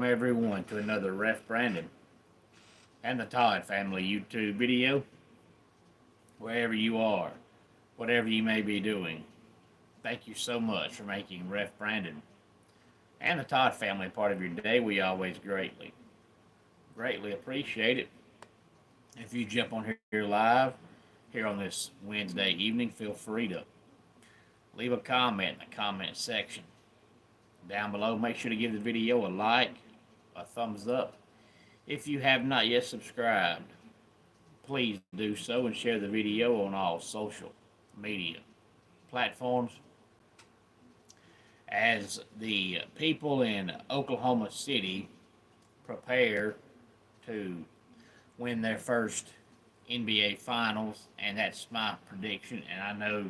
everyone to another Ref Brandon and the Todd Family YouTube video. Wherever you are, whatever you may be doing, thank you so much for making Ref Brandon and the Todd Family part of your day. We always greatly appreciate it. If you jump on here live, here on this Wednesday evening, feel free to leave a comment in the comment section down below. Make sure to give the video a like, a thumbs up. If you have not yet subscribed, please do so and share the video on all social media platforms. As the people in Oklahoma City prepare to win their first NBA Finals, and that's my prediction. And I know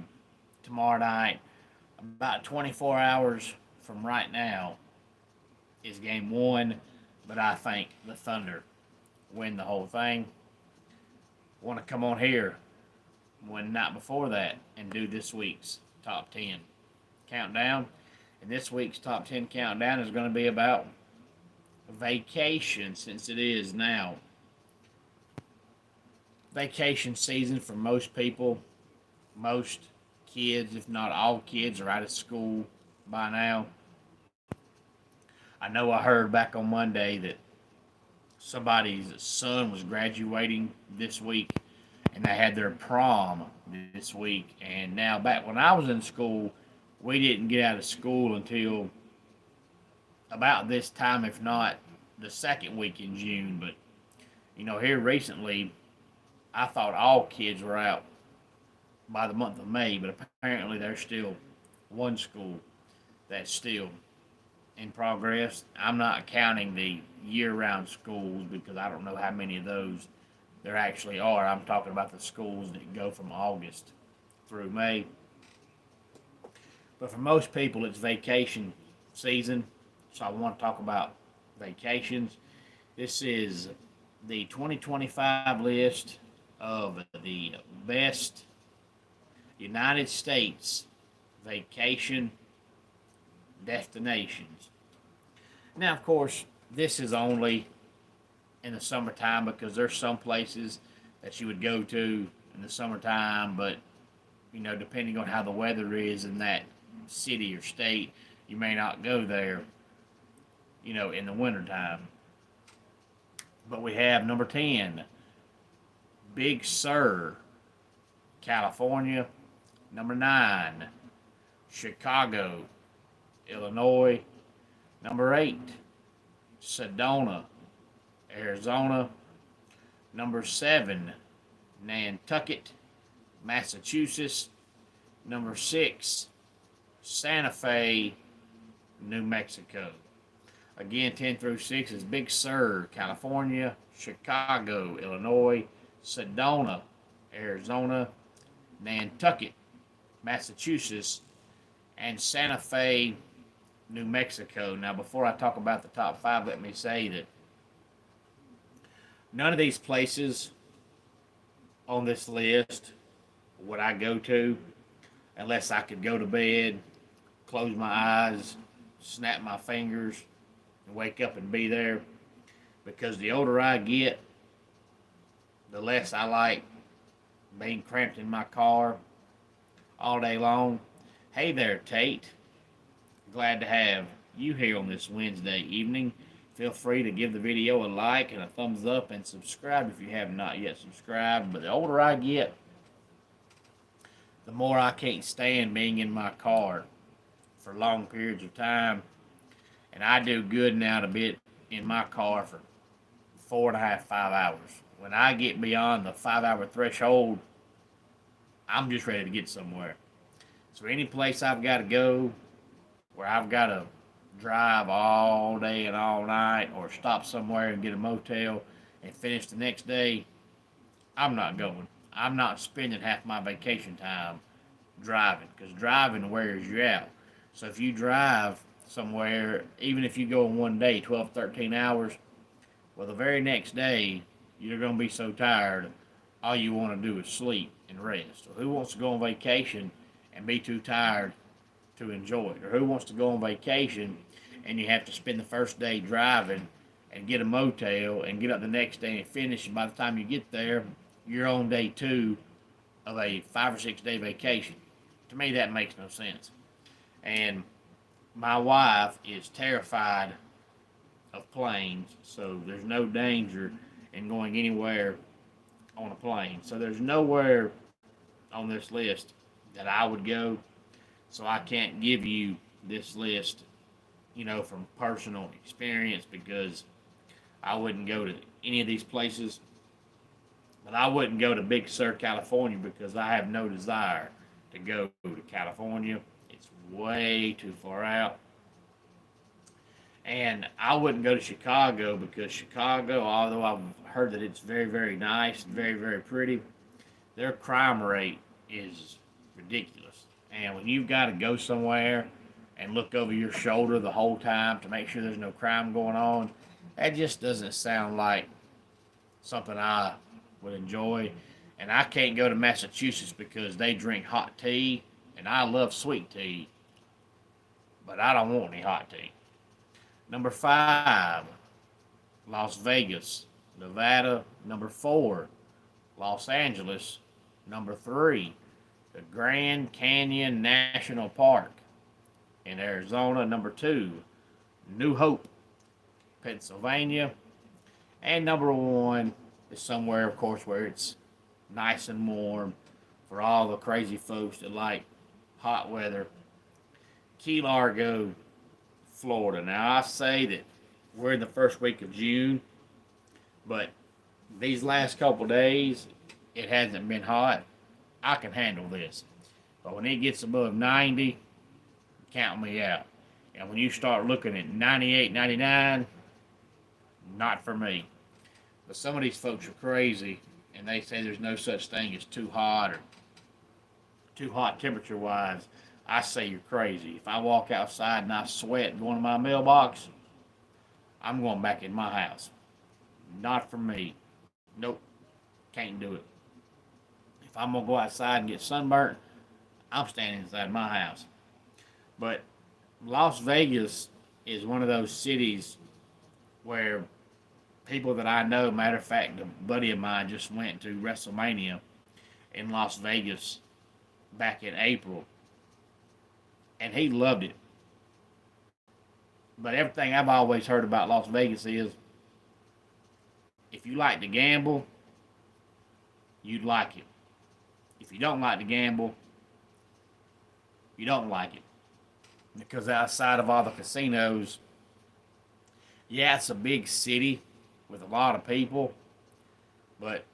tomorrow night, about 24 hours from right now, is game one, but I think the Thunder win the whole thing. Want to come on here one night before that and do this week's top 10 countdown. And this week's top 10 countdown is going to be about vacation, since it is now vacation season for most people. Most kids, if not all kids, are out of school by now. I know I heard back on Monday that somebody's son was graduating this week and they had their prom this week. And now, back when I was in school, we didn't get out of school until about this time, if not the second week in June. But, here recently, I thought all kids were out by the month of May, but apparently there's still one school that's still in progress. I'm not counting the year-round schools because I don't know how many of those there actually are. I'm talking about the schools that go from August through May. But for most people, it's vacation season, so I want to talk about vacations. This is the 2025 list of the best United States vacation destinations. Now, of course, this is only in the summertime because there's some places that you would go to in the summertime, but depending on how the weather is in that city or state, you may not go there, in the wintertime. But we have number 10, Big Sur, California. Number 9, Chicago, Illinois. Number 8, Sedona, Arizona. Number 7, Nantucket, Massachusetts. Number 6, Santa Fe, New Mexico. Again, 10 through 6 is Big Sur, California, Chicago, Illinois, Sedona, Arizona, Nantucket, Massachusetts, and Santa Fe, New Mexico. Now, before I talk about the top 5, let me say that none of these places on this list would I go to unless I could go to bed, close my eyes, snap my fingers, and wake up and be there. Because the older I get, the less I like being cramped in my car all day long. Hey there, Tate. Glad to have you here on this Wednesday evening. Feel free to give the video a like and a thumbs up and subscribe if you have not yet subscribed. But the older I get, the more I can't stand being in my car for long periods of time. And I do good now to be in my car for 4.5, 5 hours. When I get beyond the 5-hour threshold, I'm just ready to get somewhere. So any place I've got to go where I've got to drive all day and all night, or stop somewhere and get a motel and finish the next day, I'm not going. I'm not spending half my vacation time driving, because driving wears you out. So if you drive somewhere, even if you go in one day, 12, 13 hours, well, the very next day, you're going to be so tired, all you want to do is sleep and rest. So who wants to go on vacation and be too tired to enjoy it? Or who wants to go on vacation and you have to spend the first day driving and get a motel and get up the next day and finish. And by the time you get there, you're on day 2 of a 5 or 6 day vacation. To me, that makes no sense. And my wife is terrified of planes, so there's no danger in going anywhere on a plane. So there's nowhere on this list that I would go. So I can't give you this list, from personal experience because I wouldn't go to any of these places. But I wouldn't go to Big Sur, California because I have no desire to go to California. It's way too far out. And I wouldn't go to Chicago because Chicago, although I've heard that it's very, very nice and very, very pretty, their crime rate is ridiculous. And when you've got to go somewhere and look over your shoulder the whole time to make sure there's no crime going on, that just doesn't sound like something I would enjoy. And I can't go to Massachusetts because they drink hot tea, and I love sweet tea, but I don't want any hot tea. Number 5, Las Vegas, Nevada. Number 4, Los Angeles. Number 3, the Grand Canyon National Park in Arizona. Number 2, New Hope, Pennsylvania. And number 1 is somewhere, of course, where it's nice and warm for all the crazy folks that like hot weather. Key Largo, Florida. Now, I say that we're in the first week of June, but these last couple days, it hasn't been hot. I can handle this. But when it gets above 90, count me out. And when you start looking at 98, 99, not for me. But some of these folks are crazy, and they say there's no such thing as too hot or too hot temperature-wise. I say you're crazy. If I walk outside and I sweat going to my mailbox, I'm going back in my house. Not for me. Nope. Can't do it. If I'm going to go outside and get sunburnt, I'm standing inside my house. But Las Vegas is one of those cities where people that I know, matter of fact, a buddy of mine just went to WrestleMania in Las Vegas back in April, and he loved it. But everything I've always heard about Las Vegas is if you like to gamble, you'd like it. If you don't like to gamble, you don't like it. Because outside of all the casinos, yeah, it's a big city with a lot of people, but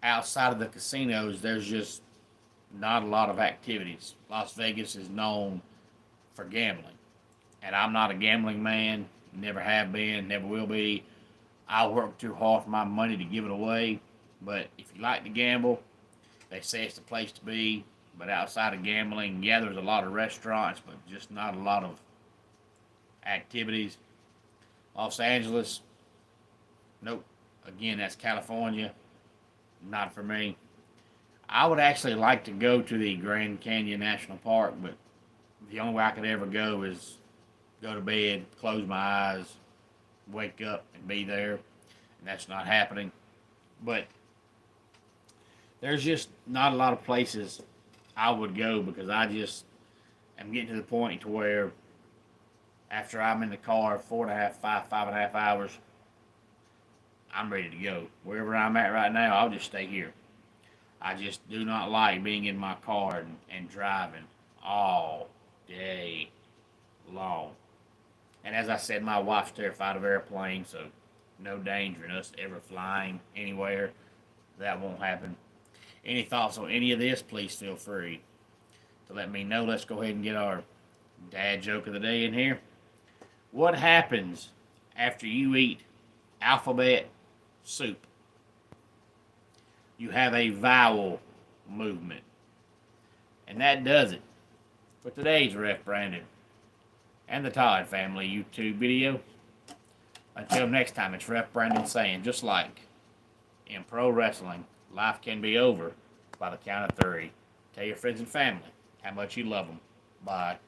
outside of the casinos, there's just not a lot of activities. Las Vegas is known for gambling, and I'm not a gambling man, never have been, never will be. I work too hard for my money to give it away, but if you like to gamble, they say it's the place to be. But outside of gambling, yeah, there's a lot of restaurants, but just not a lot of activities. Los Angeles, nope. Again, that's California. Not for me. I would actually like to go to the Grand Canyon National Park, but the only way I could ever go is go to bed, close my eyes, wake up, and be there. And that's not happening. But there's just not a lot of places I would go because I just am getting to the point to where after I'm in the car 5.5 hours, I'm ready to go. Wherever I'm at right now, I'll just stay here. I just do not like being in my car and driving all day long. And as I said, my wife's terrified of airplanes, so no danger in us ever flying anywhere. That won't happen. Any thoughts on any of this, please feel free to let me know. Let's go ahead and get our dad joke of the day in here. What happens after you eat alphabet soup? You have a vowel movement. And that does it for today's Ref Brandon and the Todd Family YouTube video. Until next time, it's Ref Brandon saying, just like in pro wrestling, life can be over by the count of 3. Tell your friends and family how much you love them. Bye.